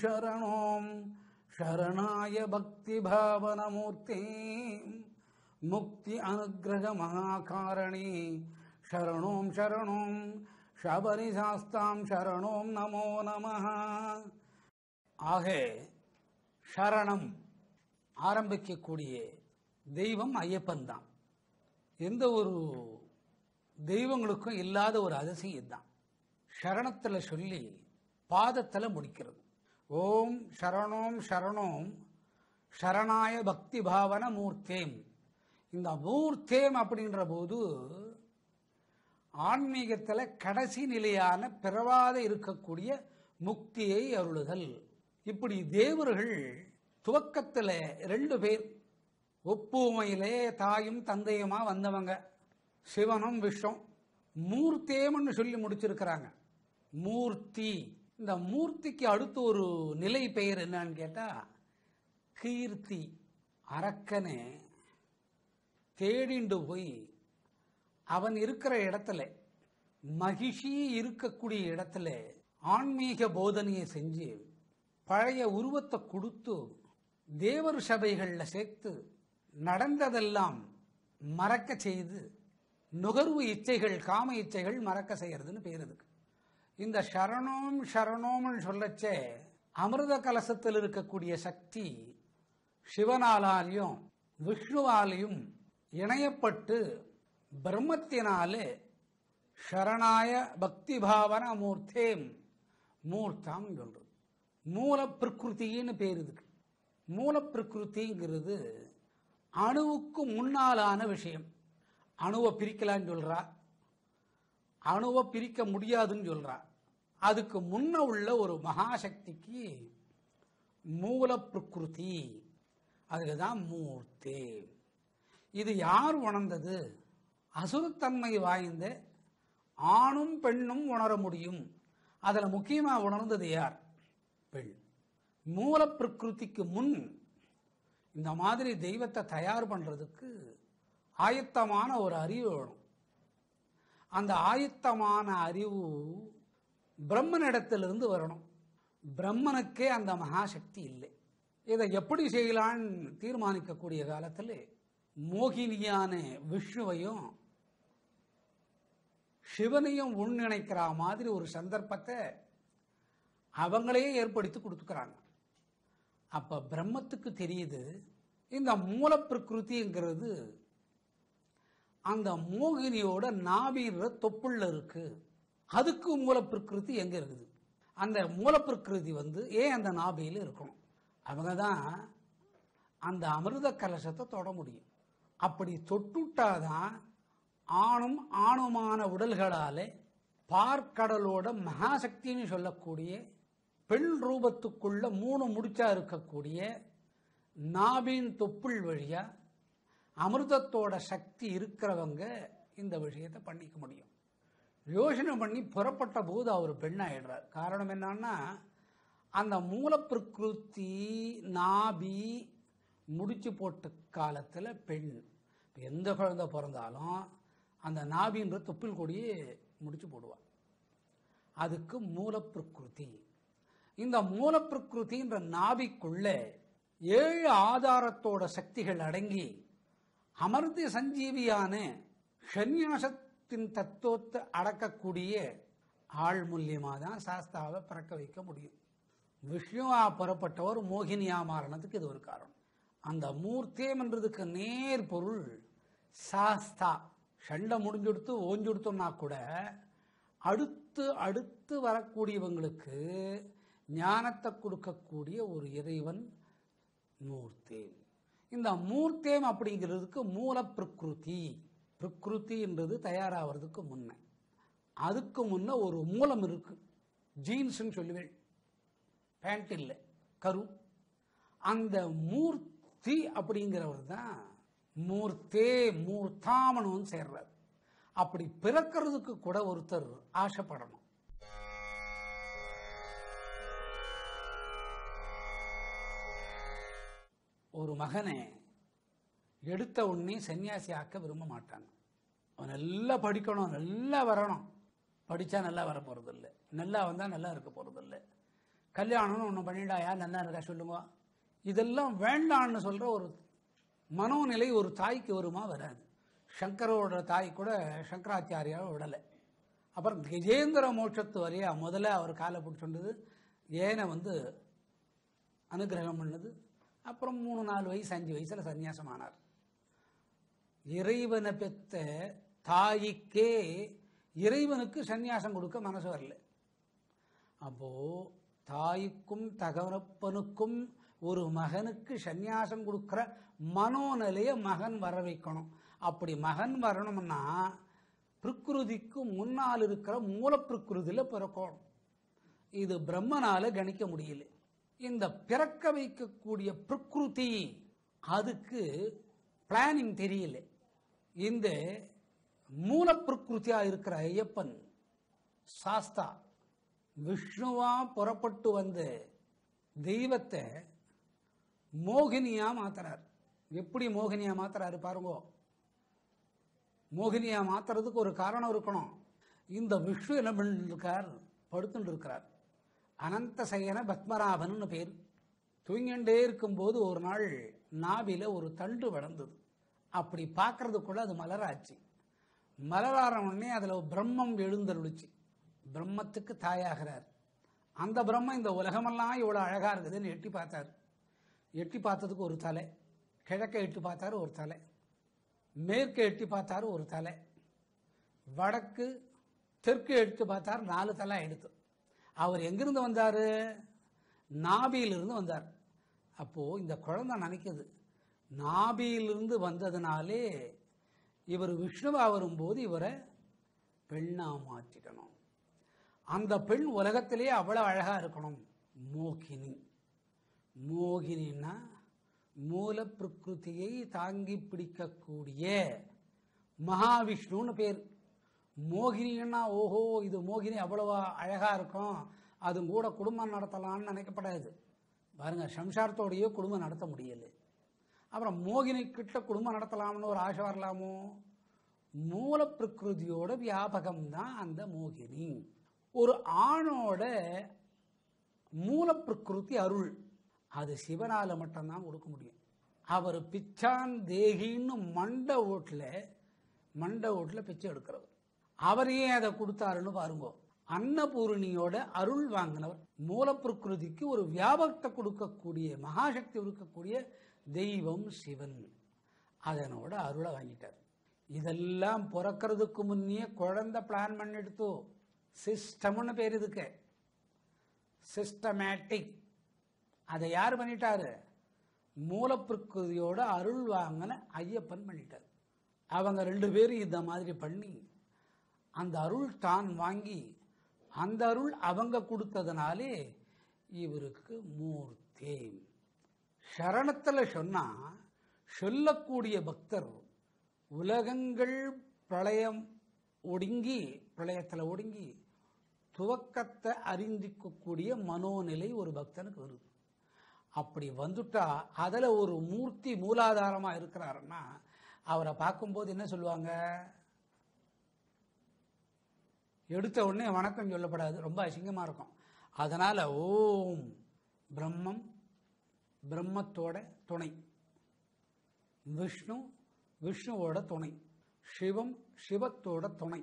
शरणों शरणाय भक्ति भावनमूर्ति मुक्ति अनुग्रह महाकारिणी शरणों शरणों शबरिशास्तां शरणों नमो नमः. ஆக சரணம் ஆரம்பிக்கக்கூடிய தெய்வம் ஐயப்பன் தான். எந்த ஒரு தெய்வங்களுக்கும் இல்லாத ஒரு அதிசயம் தான். சரணத்தில் சொல்லி பாதத்தில் முடிக்கிறது. ஓம் சரணோம் சரணோம் சரணாய பக்தி பாவன மூர்த்தேம். இந்த மூர்த்தேம் அப்படின்ற போது ஆன்மீகத்தில் கடைசி நிலையான பிறவாத இருக்கக்கூடிய முக்தியை அருளுதல். இப்படி தேவர்கள் துவக்கத்தில் 2 பேர் ஒப்புமையிலே தாயும் தந்தையுமா வந்தவங்க, சிவனும் விஷ்ணும். மூர்த்தேம்னு சொல்லி முடிச்சிருக்கிறாங்க. மூர்த்தி. இந்த மூர்த்திக்கு அடுத்து ஒரு நிலை பெயர் என்னன்னு கேட்டா கீர்த்தி. அரக்கனே தேடிண்டு போய் அவன் இருக்கிற இடத்துல, மகிஷி இருக்கக்கூடிய இடத்துல ஆன்மீக போதனையை செஞ்சு பழைய உருவத்தை கொடுத்து தேவர் சபைகளில் சேர்த்து நடந்ததெல்லாம் மறக்க செய்து நுகர்வு இச்சைகள், காம இச்சைகள் மறக்க செய்யறதுன்னு பேர் இருக்கு. இந்த சரணோம் சரணோம்னு சொல்லச்சே அமிர்த கலசத்தில் இருக்கக்கூடிய சக்தி சிவனாலையும் விஷ்ணுவாலையும் இணையப்பட்டு பிரம்மத்தினாலே சரணாய பக்தி பாவன மூர்த்தேம் மூர்த்தம் சொல்றது. மூல பிரகிருத்தின்னு பேர் இதுக்கு. மூல பிரகிருத்திங்கிறது அணுவுக்கு முன்னாலான விஷயம். அணுவை பிரிக்கலான்னு சொல்றா, அணுவை பிரிக்க முடியாதுன்னு சொல்றா. அதுக்கு முன்ன உள்ள ஒரு மகாசக்திக்கு மூல பிரகிருதி, அதுக்குதான் மூர்த்தி. இது யார் உணர்ந்தது? அசுரத்தன்மை வாய்ந்த ஆணும் பெண்ணும் உணர முடியும். அதில் முக்கியமாக உணர்ந்தது யார்? பெண். மூல பிரகிருதிக்கு முன் இந்த மாதிரி தெய்வத்தை தயார் பண்றதுக்கு ஆயத்தமான ஒரு அறிவு வேணும். அந்த ஆயத்தமான அறிவு பிரம்மனிடத்திலிருந்து வரணும். பிரம்மனுக்கே அந்த மகாசக்தி இல்லை. இதை எப்படி செய்யலான்னு தீர்மானிக்கக்கூடிய காலத்தில் மோகினியான விஷ்ணுவையும் சிவனையும் ஒன்றிணைக்கிற மாதிரி ஒரு சந்தர்ப்பத்தை அவங்களே ஏற்படுத்தி கொடுத்துக்கிறாங்க. அப்ப பிரம்மத்துக்கு தெரியுது இந்த மூல பிரகிருதிங்கிறது அந்த மோகினியோட நாபின்ற தொப்புள்ள இருக்கு. அதுக்கு மூல பிரகிருதி எங்க இருக்குது? அந்த மூல பிரகிருதி ஏன் அந்த நாபியில் இருக்கணும்? அவங்க தான் அந்த அமிர்த கலசத்தை தொட முடியும். அப்படி தொட்டுட்டாதான் ஆணும் ஆணுமான உடல்களாலே பார்க்கடலோட மகாசக்தின்னு சொல்லக்கூடிய பெண் ரூபத்துக்குள்ள 3 முடிச்சா இருக்கக்கூடிய நாபின் தொப்புள் வழியா அமிர்தத்தோட சக்தி இருக்கிறவங்க இந்த விஷயத்தை பண்ணிக்க முடியும். யோசனை பண்ணி புறப்பட்ட போது அவர் பெண்ணாயிடுறார். காரணம் என்னன்னா, அந்த மூல பிரகிருதி நாபி முடிச்சு போட்ட காலத்தில் பெண். எந்த குழந்தை பிறந்தாலும் அந்த நாபின்ற தொப்புள் கொடியே முடிச்சு போடுவார். அதுக்கு மூல பிரகிருதி. இந்த மூல பிரகிருதின்ற நாபிக்குள்ள 7 ஆதாரத்தோட சக்திகள் அடங்கி அமர்ந்த சஞ்சீவியான சந்நியாசத்தின் தத்துவத்தை அடக்கக்கூடிய ஆள் மூலியமா தான் சாஸ்தாவை பிறக்க வைக்க முடியும். விஷ்ணுவா புறப்பட்டவர் மோகினியா மாறினதுக்கு இது ஒரு காரணம். அந்த மூர்த்தியம்ன்றதுக்கு நேர் பொருள் சாஸ்தா. சண்டை முடிஞ்சுடுத்து ஓஞ்சுடுத்தோம்னா கூட அடுத்து அடுத்து வரக்கூடியவங்களுக்கு ஞானத்தை கொடுக்கக்கூடிய ஒரு இறைவன் மூர்த்தேம். இந்த மூர்த்தேம் அப்படிங்கிறதுக்கு மூல பிரகிருதி. பிரகிருதின்றது தயாராகிறதுக்கு முன்ன, அதுக்கு முன்ன ஒரு மூலம் இருக்கு. ஜீன்ஸ்ன்னு சொல்லுவேன், பேண்ட் இல்லை, கரு. அந்த மூர்த்தி அப்படிங்கிறவர் தான் மூர்த்தே மூர்த்தாமனு சேர்றார். அப்படி பிறக்கிறதுக்கு கூட ஒருத்தர் ஆசைப்படணும். ஒரு மகனை எடுத்த உடனே சன்னியாசி ஆக்க விரும்ப மாட்டாங்க. அவன் நல்லா படிக்கணும், நல்லா வரணும். படித்தா நல்லா வர போகிறது இல்லை, நல்லா வந்தால் நல்லா இருக்க போகிறது இல்லை. கல்யாணம்னு ஒன்று பண்ணிட்டாயா நல்லா இருக்கா சொல்லுங்க. இதெல்லாம் வேண்டான்னு சொல்கிற ஒரு மனோநிலை ஒரு தாய்க்கு வருமா? வராது. சங்கரோட தாய் கூட சங்கராச்சாரியாவை விடலை. அப்புறம் கஜேந்திர மோட்சத்து வரையா முதல்ல அவர் காலை பிடிச்சொண்டது ஏனை அனுகிரகம் பண்ணது. அப்புறம் 3-4 வயசு 5 வயசில் சன்னியாசம் ஆனார். இறைவனை பெற்ற தாய்க்கே இறைவனுக்கு சன்னியாசம் கொடுக்க மனசு வரல. அப்போ தாய்க்கும் தகவனப்பனுக்கும் ஒரு மகனுக்கு சன்னியாசம் கொடுக்கிற மனோநிலைய மகன் வர வைக்கணும். அப்படி மகன் வரணும்னா பிரகிருதிக்கு முன்னால் இருக்கிற மூல பிரகிருதியில் பிறக்கணும். இது பிரம்மனால கணிக்க முடியல. இந்த பிறக்க வைக்கக்கூடிய பிரகிருதி அதுக்கு பிளானிங் தெரியல. இந்த மூல பிரகிருதியா இருக்கிற ஐயப்பன் சாஸ்தா விஷ்ணுவா புறப்பட்டு வந்த தெய்வத்தை மோகினியா மாத்துறார். எப்படி மோகினியா மாத்துறாரு பாருங்க. மோகினியா மாத்துறதுக்கு ஒரு காரணம் இருக்கணும். இந்த விஷ்ணு என்ன பண்ணிருக்கார்? படுத்துட்டு இருக்கிறார். அனந்த சயன பத்மநாபன் பேர். தூங்கிண்டே இருக்கும்போது ஒரு நாள் நாபில ஒரு தண்டு வளர்ந்தது. அப்படி பார்க்கறதுக்குள்ள அது மலராச்சு. மலரான உடனே அதுல பிரம்மம் எழுந்தருளிச்சு. பிரம்மத்துக்கு தாயாகிறார். அந்த பிரம்மம் இந்த உலகமெல்லாம் இவ்வளவு அழகா இருக்குதுன்னு எட்டி பார்த்தார். எட்டி பார்த்ததுக்கு ஒரு தலை, கிழக்க எட்டி பார்த்தாரு ஒரு தலை, மேற்கு எட்டி பார்த்தாரு ஒரு தலை, வடக்கு தெற்கு எடுத்து பார்த்தார் 4 தலை எடுத்து. அவர் எங்கிருந்து வந்தாரு? நாபியிலிருந்து வந்தார். அப்போ இந்த குழந்தை நினைக்குது, நாபியிலிருந்து வந்ததுனாலே இவர் விஷ்ணுவா வரும்போது இவரை பெண்ணா மாற்றிக்கணும். அந்த பெண் உலகத்திலேயே அவ்வளவு அழகா இருக்கணும். மோகினி. மோகினின்னா மூல பிரகிருதியை தாங்கி பிடிக்கக்கூடிய மகாவிஷ்ணுன்னு பேர். மோகினின்னா ஓஹோ இது மோகினி அவ்வளவா அழகா இருக்கும், அது கூட குடும்பம் நடத்தலாம்னு நினைக்கப்படாது. பாருங்க, சம்சாரத்தோடையே குடும்பம் நடத்த முடியல. அப்புறம் மோகினி கிட்ட குடும்பம் நடத்தலாம்னு ஒரு ஆசை வரலாமோ? மூல பிரகிருதியோட வியாபகம் தான் அந்த மோகினி. ஒரு ஆணோட மூல பிரகிருதி அருள், அது சிவனால மட்டும்தான் கொடுக்க முடியும். அவர் பிச்சான் தேகின்னு மண்ட ஓட்டுல பிச்சை எடுக்கிறவர். அவரையே அதை கொடுத்தாருன்னு பாருங்க. அன்னபூரணியோட அருள் வாங்கினவர். மூல பிரகிருதிக்கு ஒரு வியாபகத்தை கொடுக்கக்கூடிய மகாசக்தி இருக்கக்கூடிய தெய்வம் சிவன். அதனோட அருளை வாங்கிட்டார். இதெல்லாம் பிறக்கிறதுக்கு முன்னே குழந்தை பிளான் பண்ணி எடுத்தோ. சிஸ்டம்னு பேர் இதுக்கு, சிஸ்டமேட்டிக். அதை யார் பண்ணிட்டாரு? மூலப்பிரகிருதியோட அருள் வாங்கின ஐயப்பன் பண்ணிட்டார். அவங்க 2 பேரும் இந்த மாதிரி பண்ணி அந்த அருள் தான் வாங்கி அந்த அருள் அவங்க கொடுத்ததுனாலே இவருக்கு மூர்த்தி. சரணத்துல சொன்னா சொல்லக்கூடிய பக்தர் உலகங்கள் பிரளயத்தில் ஒடுங்கி துவக்கத்தை அறிந்திக்கக்கூடிய மனோநிலை ஒரு பக்தனுக்கு வருது. அப்படி வந்துட்டா அதில் ஒரு மூர்த்தி மூலாதாரமா இருக்கிறாருன்னா அவரை பார்க்கும்போது என்ன சொல்லுவாங்க? எடுத்த உடனே வணக்கம் சொல்லப்படாது, ரொம்ப அசிங்கமா இருக்கும். அதனால ஓம் பிரம்மம், பிரம்மத்தோட துணை, விஷ்ணு, விஷ்ணுவோட துணை, சிவம், சிவத்தோட துணை.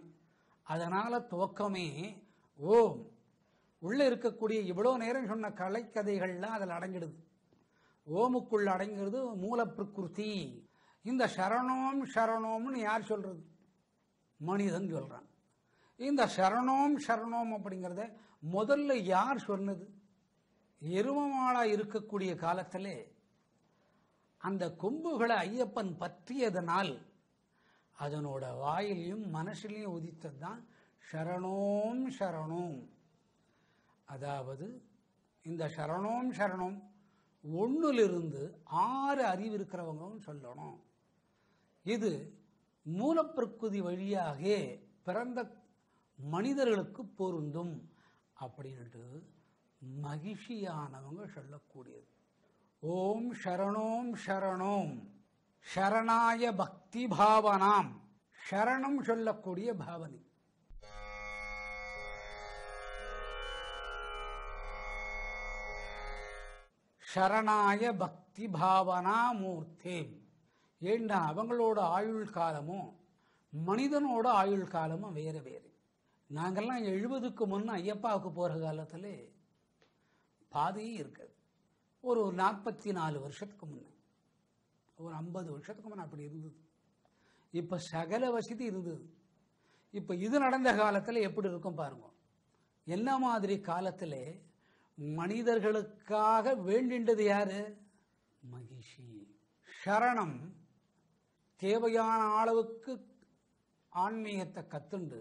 அதனால துவக்கமே ஓம். உள்ள இருக்கக்கூடிய இவ்வளோ நேரம் சொன்ன கலைக்கதைகள்லாம் அதில் அடங்கிடுது. ஓமுக்குள்ள அடங்கிறது மூல பிரகிருதி. இந்த சரணோம் சரணோம்னு யார் சொல்றது? மனிதன் சொல்றான். இந்த சரணோம் சரணோம் அப்படிங்கிறத முதல்ல யார் சொன்னது? எருமமாளா இருக்கக்கூடிய காலத்திலே அந்த கொம்புகளை ஐயப்பன் பற்றியதனால் அதனோட வாயிலையும் மனசிலையும் உதித்தது தான் சரணோம் சரணோம். அதாவது இந்த சரணோம் சரணோம் 1லிருந்து 6 அறிவு இருக்கிறவங்களும் சொல்லணும். இது மூலப்பிரகிருதி வழியாக பிறந்த மனிதர்களுக்கு பொருந்தும் அப்படின்ட்டு மகிழ்ச்சியானவங்க சொல்லக்கூடியது. ஓம் சரணோம் சரணோம் சரணாய பக்தி பாவனாம். சரணம் சொல்லக்கூடிய பாவனை. சரணாய பக்தி பாவனா மூர்த்தே. ஏண்டா அவங்களோட ஆயுள் காலமும் மனிதனோட ஆயுள் காலமும் வேறு வேறு. நாங்கள்லாம் 70க்கு முன்ன ஐயப்பாவுக்கு போகிற காலத்தில் பாதையே இருக்காது. ஒரு 44 வருஷத்துக்கு முன்ன, ஒரு 50 வருஷத்துக்கு முன்ன அப்படி இருந்தது. இப்போ சகல வசதி இருந்தது. இப்போ இது நடந்த காலத்தில் எப்படி இருக்கும் பாருங்க. என்ன மாதிரி காலத்தில் மனிதர்களுக்காக வேண்டின்றது யாரு? மகிஷி. சரணம் தேவையான அளவுக்கு ஆன்மீகத்தை கத்துண்டு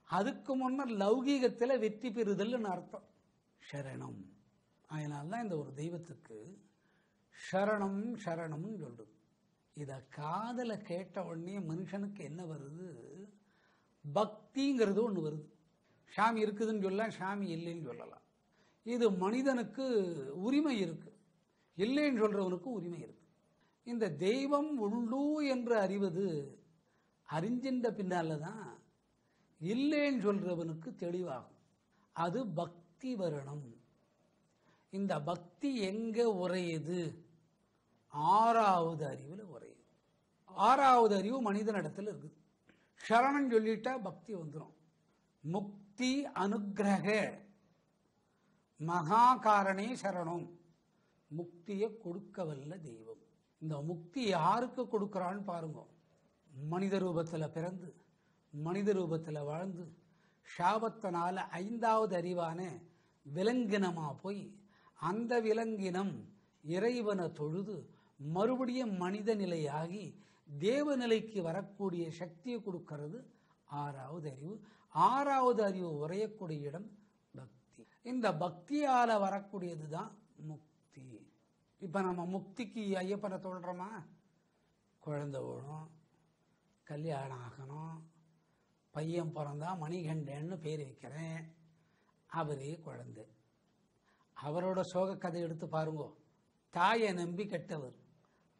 அதுக்கு முன்னர் லௌகீகத்தில் வெற்றி பெறுதல்னு அர்த்தம் சரணம். அதனால்தான் இந்த ஒரு தெய்வத்துக்கு சரணம் சரணம்னு சொல்றது. இதை காதல கேட்ட உடனே மனுஷனுக்கு என்ன வருது? பக்திங்கிறது ஒன்று வருது. சாமி இருக்குதுன்னு சொல்லலாம், சாமி இல்லைன்னு சொல்லலாம். இது மனிதனுக்கு உரிமை இருக்கு, இல்லைன்னு சொல்றவனுக்கு உரிமை இருக்கு. இந்த தெய்வம் உண்டு என்று அறிவது அறிஞ்சின்ற பின்னால தான் இல்லைன்னு சொல்றவனுக்கு தெளிவாகும். அது பக்தி வரணும். இந்த பக்தி எங்க உரையுது? 6வது அறிவில் உரையுது. 6வது அறிவு மனிதனிடத்தில் இருக்குது. சரணம் சொல்லிட்டா பக்தி வந்துடும். முக்தி அனுக்கிரக மகாகாரணே சரணம். முக்தியை கொடுக்க வல்ல தெய்வம். இந்த முக்தி யாருக்கு கொடுக்கறான்னு பாருங்க. மனித ரூபத்தில் பிறந்து மனித ரூபத்தில் வாழ்ந்து சாபத்தினால 5வது அறிவான விலங்கினமா போய் அந்த விலங்கினம் இறைவனை தொழுது மறுபடியும் மனித நிலையாகி தேவநிலைக்கு வரக்கூடிய சக்தியை கொடுக்கிறது 6வது அறிவு. 6வது அறிவு உரையக்கூடிய இடம் பக்தி. இந்த பக்தியால வரக்கூடியது தான் முக்தி. இப்போ நம்ம முக்திக்கு ஐயப்பனை சொல்கிறோமா? குழந்தை வேணும், கல்யாணம் ஆகணும், பையன் பிறந்தா மணிகண்டன்னு பேர் வைக்கிறேன், அவரே குழந்தை. அவரோட சோக கதை எடுத்து பாருங்கோ. தாயை நம்பி கெட்டவர்.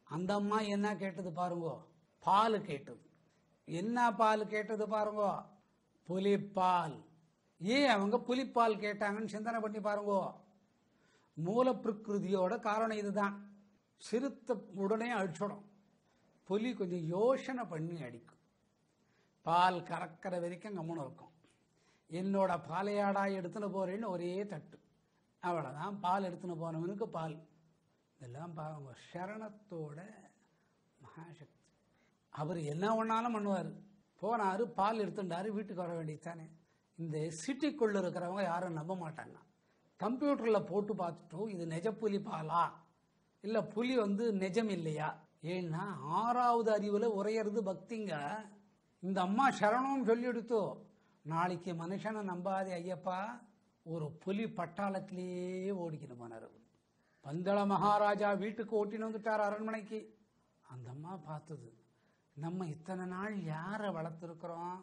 அந்த அம்மா என்ன கேட்டது பாருங்கோ? பால் கேட்டது. என்ன பால் கேட்டது பாருங்கோ? புலிப்பால். ஏன் அவங்க புலிப்பால் கேட்டாங்கன்னு சிந்தனை பண்ணி பாருங்கோ. மூல பிரகிருதியோட காரணம் இதுதான். சிறுத்தை உடனே அடிச்சிடும், புலி கொஞ்சம் யோசனை பண்ணி அடிக்கும். பால் கறக்கிற வரைக்கும் கம்முன்னு இருக்கும். என்னோட பாலையாடா எடுத்துன்னு போறேன்னு ஒரே தட்டு, அவ்வளோதான். பால் எடுத்துன்னு போனவனுக்கு பால். இதெல்லாம் பாருங்க, சரணத்தோட மகாசக்தி. அவர் என்ன ஒன்றாலும் பண்ணுவார். போனார், பால் எடுத்துட்டாரு, வீட்டுக்கு வர வேண்டியதானே. இந்த சிட்டிக்குள்ளே இருக்கிறவங்க யாரும் நம்ப மாட்டாங்க. கம்ப்யூட்டரில் போட்டு பார்த்துட்டோம், இது நெஜ புலி பாலா இல்லை புலி நிஜம் இல்லையா? ஏன்னா 6வது அறிவில் உரையிறது பக்திங்க. இந்த அம்மா சரணம் சொல்லி எடுத்தோ, நாளைக்கு மனுஷனை நம்பாதே ஐயப்பா, ஒரு புலி பட்டாளத்திலேயே ஓடிக்கணும் போனார். பந்தள மகாராஜா வீட்டுக்கு ஓட்டின்னு வந்துட்டார் அரண்மனைக்கு. அந்த அம்மா பார்த்தது, நம்ம இத்தனை நாள் யாரை வளர்த்துருக்குறோம்?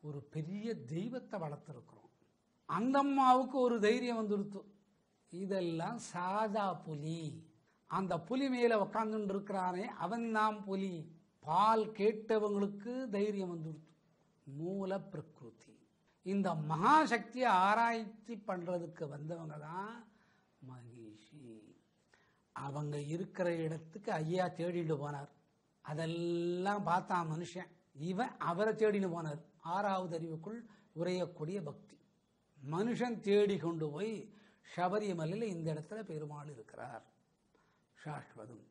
ஒரு பெரிய தெய்வத்தை வளர்த்துருக்குறோம். அந்த அம்மாவுக்கு ஒரு தைரியம் வந்துடுத்து, இதெல்லாம் சாதா புலி, அந்த புலி மேலே உக்காந்துட்டு இருக்கிறானே அவன் தான் புலி. பால் கேட்டவங்களுக்கு தைரியம் வந்துடுத்து. மூல பிரகிருதி. இந்த மகாசக்தியை ஆராய்ச்சி பண்றதுக்கு வந்தவங்க தான் மகிஷி. அவங்க இருக்கிற இடத்துக்கு ஐயா தேடிட்டு போனார். அதெல்லாம் பார்த்தான் மனுஷன். இவன் அவரை தேடின்னு போனார். 6வது அறிவுக்குள் உரையக்கூடிய பக்தி. மனுஷன் தேடி கொண்டு போய் சபரிமலையில் இந்த இடத்துல பெருமாள் இருக்கிறார், சாஸ்வதம்.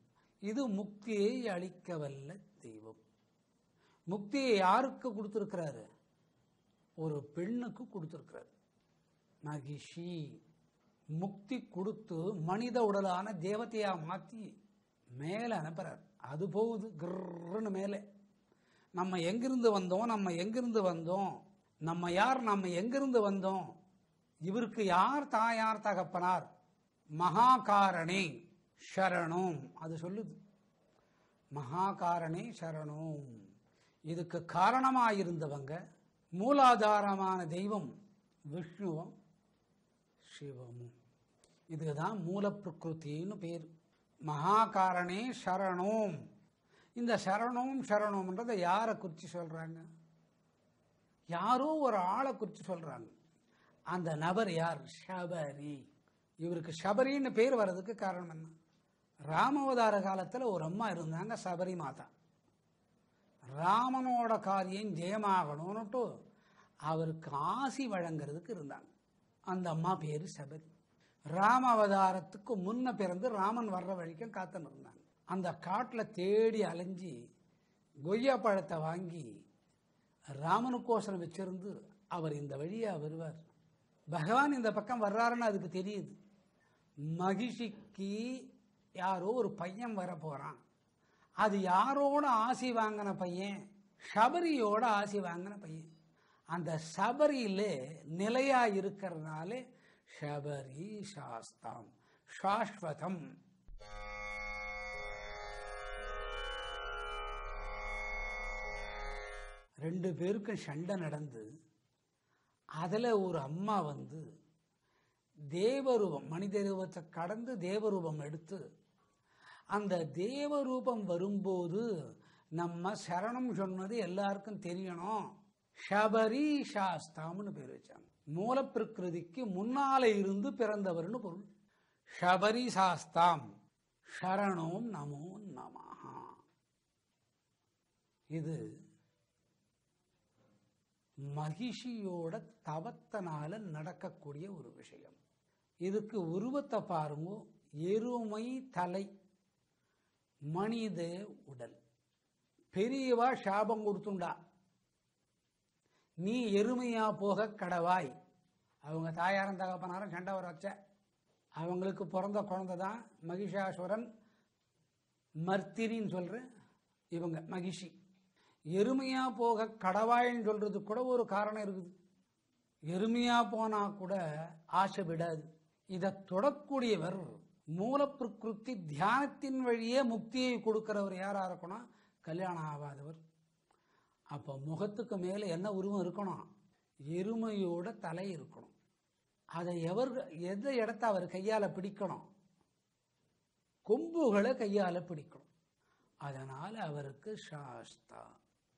இது முக்தியை அளிக்க வல்ல தெய்வம். முக்தியை யாருக்கு கொடுத்திருக்கிறாரு? ஒரு பெண்ணுக்கு கொடுத்திருக்கிறார். மகிஷி முக்தி கொடுத்து மனித உடலான தேவதையா மாற்றி மேலே அனுப்புறார். அது போகுது கிர்ன்னு மேலே. நம்ம எங்கிருந்து வந்தோம், நம்ம எங்கிருந்து வந்தோம், நம்ம யார், நம்ம எங்கிருந்து வந்தோம், இவருக்கு யார் தாயார் தகப்பனார், மகாகாரணே சரணம் அது சொல்லுது. மகாகாரணே சரணம். இதுக்கு காரணமாயிருந்தவங்க மூலாதாரமான தெய்வம் விஷ்ணுவும் சிவமும். இதுதான் மூல பிரகிருத்தின்னு பேர். மகாகாரணே சரணம். இந்த சரணம் சரணம்ன்றதை யாரை குறித்து சொல்றாங்க? யாரோ ஒரு ஆளை குறித்து சொல்றாங்க. அந்த நபர் யார்? சபரி. இவருக்கு சபரின்னு பேர் வர்றதுக்கு காரணம் என்ன? ராமாவதார காலத்தில் ஒரு அம்மா இருந்தாங்க, சபரி மாதா. ராமனோட காரியம் ஜெயமாகணும்னுட்டு அவருக்கு ஆசி வழங்குறதுக்கு இருந்தாங்க. அந்த அம்மா பேரு சபரி. ராம அவதாரத்துக்கு முன்ன பிறந்து ராமன் வர்ற வழிக்கும் காத்துன்னு இருந்தாங்க. அந்த காட்டில் தேடி அலைஞ்சி கொய்யா பழத்தை வாங்கி ராமனுக்கோசரம் வச்சிருந்து அவர் இந்த வழியா வருவார். பகவான் இந்த பக்கம் வர்றாருன்னு அதுக்கு தெரியுது. மகிஷிக்கு யாரோ ஒரு பையன் வர போறான். அது யாரோட ஆசி வாங்கின பையன்? சபரியோட ஆசி வாங்கின பையன். அந்த சபரியில நிலையா இருக்கிறதுனால சபரி சாஸ்தாம், சாஸ்வதம். ரெண்டு பேருக்கும் சண்டை நடந்து அதில் ஒரு அம்மா வந்து தேவரூபம், மனித ரூபத்தை கடந்து தேவரூபம் எடுத்து, அந்த தேவரூபம் வரும்போது நம்ம சரணம் சொன்னது எல்லாருக்கும் தெரியணும். சபரி சாஸ்தாம்னு பேர் வச்சாங்க. மூல பிரகிருதிக்கு முன்னால இருந்து பிறந்தவர்னு பொருள். சபரி சாஸ்தாம் சரணோம் நமோ நமஹா. இது மகிஷியோட தவத்தினால நடக்கக்கூடிய ஒரு விஷயம். இதுக்கு உருவத்தை பாருங்க. எருமை தலை, மனித உடல். பெரியவா சாபம் கொடுத்துண்டா, நீ எருமையா போக கடவாய். அவங்க தாயாரும் தகப்பனாரும் சண்டை வர வச்ச. அவங்களுக்கு பிறந்த குழந்தை தான் மகிஷாசுரன், மர்த்தினின்னு சொல்ற இவங்க மகிஷி. எருமையா போக கடவாயின்னு சொல்றது கூட ஒரு காரணம் இருக்குது. எருமையா போனா கூட ஆசை விடாது. இதை தொடக்கூடியவர் மூல பிரகிருதி தியானத்தின் வழியே முக்தியை கொடுக்கிறவர் யாரா இருக்கணும்? கல்யாணம் ஆகாதவர். அப்போ முகத்துக்கு மேலே என்ன உருவம் இருக்கணும்? எருமையோட தலை இருக்கணும். அதை எந்த இடத்த அவர் கையால பிடிக்கணும்? கொம்புகளை கையால பிடிக்கணும். அதனால அவருக்கு சாஸ்தா.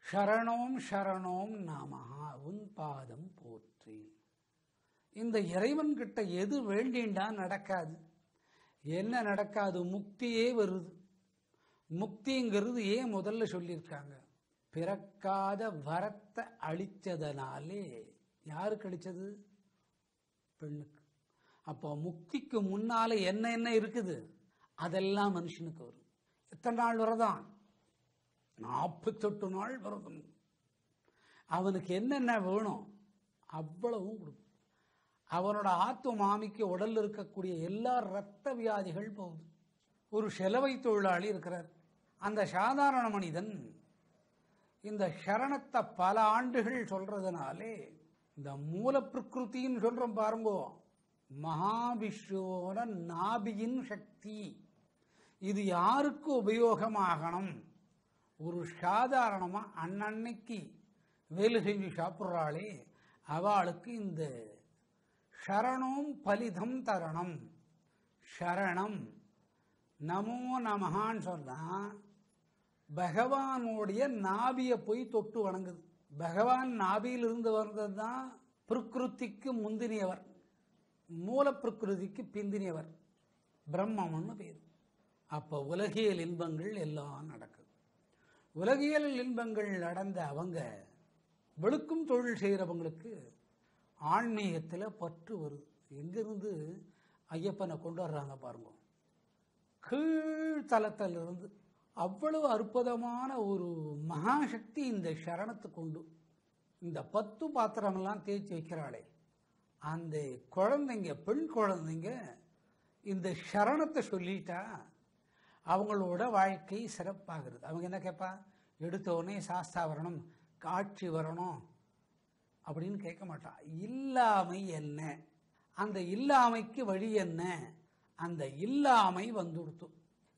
சரணோம் சரணோம் நமஹா, உன் பாதம் போற்றி. இந்த இறைவன் கிட்ட எது வேண்டிண்டா நடக்காது. என்ன நடக்காது? முக்தியே வருது. முக்திங்கிறது ஏன் முதல்ல சொல்லியிருக்காங்க? பிறக்காத வரத்தை அழிச்சதனாலே. யாருக்கு அழிச்சது? பெண்ணுக்கு. அப்போ முக்திக்கு முன்னால என்ன என்ன இருக்குது அதெல்லாம் மனுஷனுக்கு வரும். எத்தனை நாள் விரதம்? 48 நாள் விரதம். அவனுக்கு என்னென்ன வேணும் அவ்வளவும் கொடுக்கும். அவனோட ஆத்ம மாமிக்கு உடல் இருக்கக்கூடிய எல்லா இரத்த வியாதிகள் போகுது. ஒரு செலவை தொழிலாளி இருக்கிறார். அந்த சாதாரண மனிதன் இந்த சரணத்தை பல ஆண்டுகள் சொல்றதுனாலே, இந்த மூல பிரகிருத்தின்னு சொல்றோம் பாருங்கோ, மகாவிஷ்ணுவோட நாபியின் சக்தி. இது யாருக்கு உபயோகமாகணும்? ஒரு சாதாரணமா அன்னன்னைக்கு வேலை செஞ்சு சாப்பிட்றாளே அவளுக்கு இந்த சரணம் பலிதம் தரணம். சரணம் நமோ நமஹான்னு சொன்னா பகவானுடைய நாபியை போய் தொட்டு வணங்குது. பகவான் நாபியிலிருந்து வந்தது தான் பிரகிருதிக்கு முந்தினியவர், மூல பிரகிருதிக்கு பிந்தினியவர், பிரம்மம்னு பேர். அப்போ உலகியல் இன்பங்கள் எல்லாம் நடக்குது. உலகியல் இன்பங்கள் நடந்த அவங்க வெளுக்கும் தொழில் செய்கிறவங்களுக்கு ஆன்மீகத்தில் பற்று வருது. எங்கிருந்து ஐயப்பனை கொண்டு வர்றாங்க பாருங்க, கீழ்த்தலத்திலிருந்து. அவ்வளவு அற்புதமான ஒரு மகாசக்தி இந்த சரணத்துக்கு உண்டு. இந்த 10 பாத்திரமெல்லாம் தேய்ச்சி வைக்கிறாளே அந்த குழந்தைங்க, பெண் குழந்தைங்க இந்த சரணத்தை சொல்லிட்டா அவங்களோட வாழ்க்கை சிறப்பாகிறது. அவங்க என்ன கேட்பா? எடுத்தோடனே சாஸ்தா வரணும், காட்சி வரணும் அப்படின்னு கேட்க மாட்டா. இல்லாமை என்ன, அந்த இல்லாமைக்கு வழி என்ன, அந்த இல்லாமை வந்துடுத்து.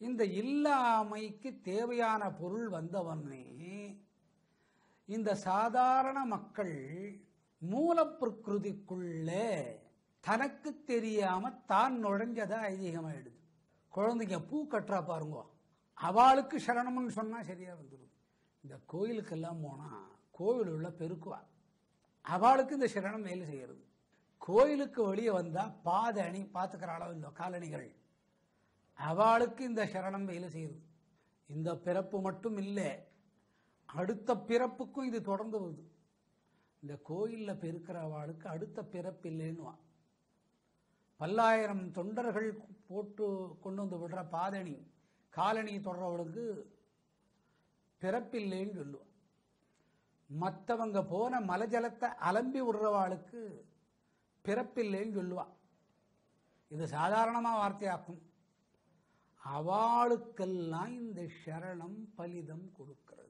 இந்த இல்லாமைக்கு தேவையான பொருள் வந்தவனே இந்த சாதாரண மக்கள் மூல பிரகிருதிக்குள்ள தனக்கு தெரியாம தான் நுழைஞ்சதா ஐதீகமாயிடுது. குழந்தைங்க பூ கட்டுறா பாருங்க, அவளுக்கு சரணம்னு சொன்னா சரியா வந்துடும். இந்த கோயிலுக்கெல்லாம் போனா கோவில் உள்ள பெருக்குவா, அவளுக்கு இந்த சரணம் வேலை செய்யறது. கோயிலுக்கு வெளியே வந்தா பாத அணி பார்த்துக்கிற அளவு இந்த காலணிகள் அவளுக்கு இந்த சரணம் வேலை செய்யுது. இந்த பிறப்பு மட்டும் இல்லை, அடுத்த பிறப்புக்கும் இது தொடர்ந்து வருது. இந்த கோயிலில் பெருக்கிற அவளுக்கு அடுத்த பிறப்பு இல்லைன்னுவா. பல்லாயிரம் தொண்டர்கள் போட்டு கொண்டு வந்து விடுற பாதணி காலணி தொடர்றவளுக்கு பிறப்பில்லைன்னு சொல்லுவாள். மற்றவங்க போன மலஜலத்தை அலம்பி விடுறவாளுக்கு பிறப்பில்லைன்னு சொல்லுவாள். இது சாதாரணமாக வார்த்தையாக்கும். அவளுக்கெல்லாம் இந்த சரணம் பலிதம் கொடுக்கிறது.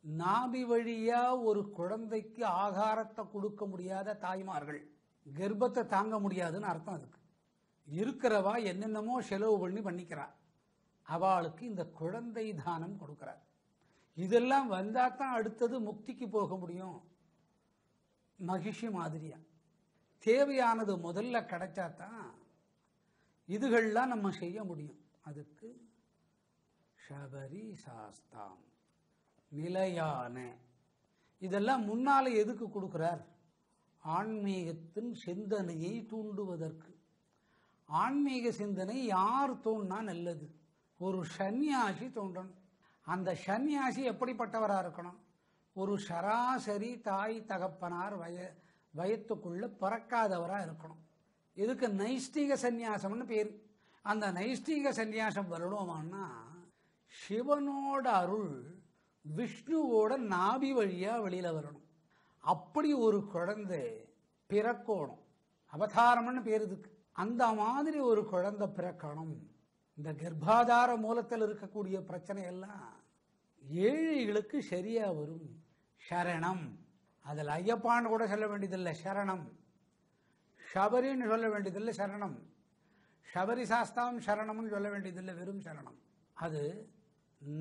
நாபி வழியா ஒரு குழந்தைக்கு ஆகாரத்தை கொடுக்க முடியாத தாய்மார்கள், கர்ப்பத்தை தாங்க முடியாதுன்னு அர்த்தம். அதுக்கு இருக்கிறவா என்னென்னமோ செலவு பண்ணிக்கிறா. அவளுக்கு இந்த குழந்தை தானம் கொடுக்கிறார். இதெல்லாம் வந்தால் தான் அடுத்தது முக்திக்கு போக முடியும். மகிழ்ச்சி மாதிரியா தேவையானது முதல்ல கிடைச்சாதான் இதுகள்லாம் நம்ம செய்ய முடியும். அதுக்கு சபரி சாஸ்தாம் நிலையான இதெல்லாம் முன்னால எதுக்கு கொடுக்கிறார்? ஆன்மீகத்தின் சிந்தனையை தூண்டுவதற்கு. ஆன்மீக சிந்தனை யார் தோன்றா நல்லது? ஒரு சன்னியாசி தோன்றணும். அந்த சன்னியாசி எப்படிப்பட்டவராக இருக்கணும்? ஒரு சராசரி தாய் தகப்பனார் வயத்துக்குள்ள பிறக்காதவராக இருக்கணும். இதுக்கு நைஷ்டிக சந்நியாசம்னு பேர். அந்த நைஷ்டிக சந்நியாசம் வரணுமான்னா சிவனோட அருள் விஷ்ணுவோட நாபி வழியா வெளியில வரணும். அப்படி ஒரு குழந்தை பிறக்கணும். அவதாரம்னு பேர் இதுக்கு. அந்த மாதிரி ஒரு குழந்தை பிறக்கணும். இந்த கர்ப்பாதார மூலத்தில் இருக்கக்கூடிய பிரச்சனை எல்லாம் ஏழைகளுக்கு சரியா வரும். சரணம், அதில் ஐயப்பான்னு கூட சொல்ல வேண்டியதில்லை, சரணம். சபரின்னு சொல்ல வேண்டியதில்லை, சரணம். சபரி சாஸ்தாம் சரணம்னு சொல்ல வேண்டியதில்லை, வெறும் சரணம். அது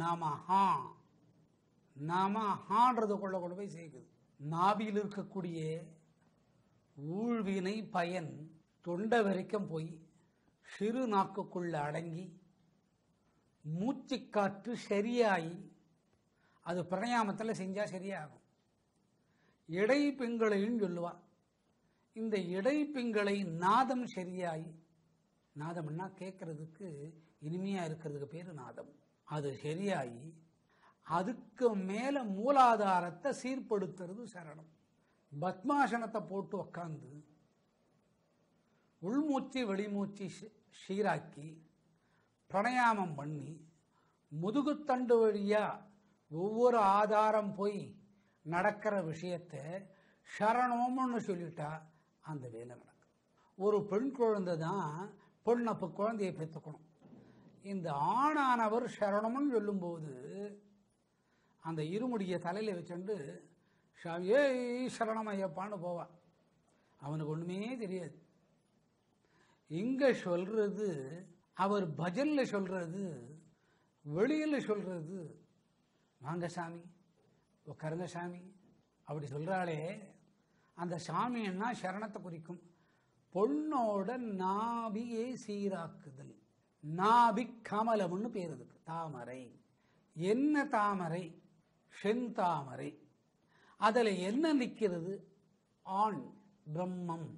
நமஹா, நமஹான்றதுக்குள்ள கொண்டு போய் சேர்க்குது. நாபியில் இருக்கக்கூடிய ஊழ்வினை பயன் தொண்டை வரைக்கும் போய் சிறு நாக்குக்குள்ள அடங்கி மூச்சுக்காற்று சரியாகி அது பிரணயாமத்தில் செஞ்சால் சரியாகும். இடை பிங்களைன்னு சொல்லுவா. இந்த இடை பிங்களை நாதம் சரியாகி, நாதம்னா கேட்கறதுக்கு இனிமையாக இருக்கிறதுக்கு பேர் நாதம். அது சரியாகி அதுக்கு மேலே மூலாதாரத்தை சீர்படுத்துறது சரணம். பத்மாசனத்தை போட்டு உக்காந்து உள்மூச்சு வெளிமூச்சு சீராக்கி பிரணயாமம் பண்ணி முதுகுத்தண்டு வழியா ஒவ்வொரு ஆதாரம் போய் நடக்கிற விஷயத்தை சரணம்னு சொல்லிட்டா அந்த வேலை நடக்கும். ஒரு பெண் குழந்தை தான் பொண்ணப்ப குழந்தையை பெற்றுக்கணும். இந்த ஆணானவர் சரணம்னு சொல்லும்போது அந்த இருமுடியை தலையில் வச்சுட்டு ஏய் சரணம் ஐயப்பான்னு போவான். அவனுக்கு ஒன்றுமே தெரியாது. இங்கே சொல்றது அவர் பஜன்ல சொல்றது, வெளியில் சொல்றது வாங்க சாமி உட்காருங்க சாமி அப்படி சொல்கிறாளே, அந்த சாமின்னா சரணத்தை குறிக்கும். பொண்ணோட நாபியை சீராக்குதல். நாபி கமலம்னு பேர் இருக்கு. தாமரை என்ன தாமரை? செந்தாமரை. அதில் என்ன நிற்கிறது? ஆண் பிரம்மம்.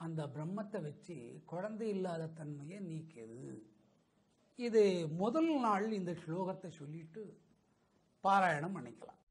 அந்த பிரம்மத்தை வச்சு குழந்தை இல்லாத தன்மையை நீக்கிறது. இது முதல் நாள் இந்த ஸ்லோகத்தை சொல்லிட்டு பாராயணம் பண்ணிக்கலாம்.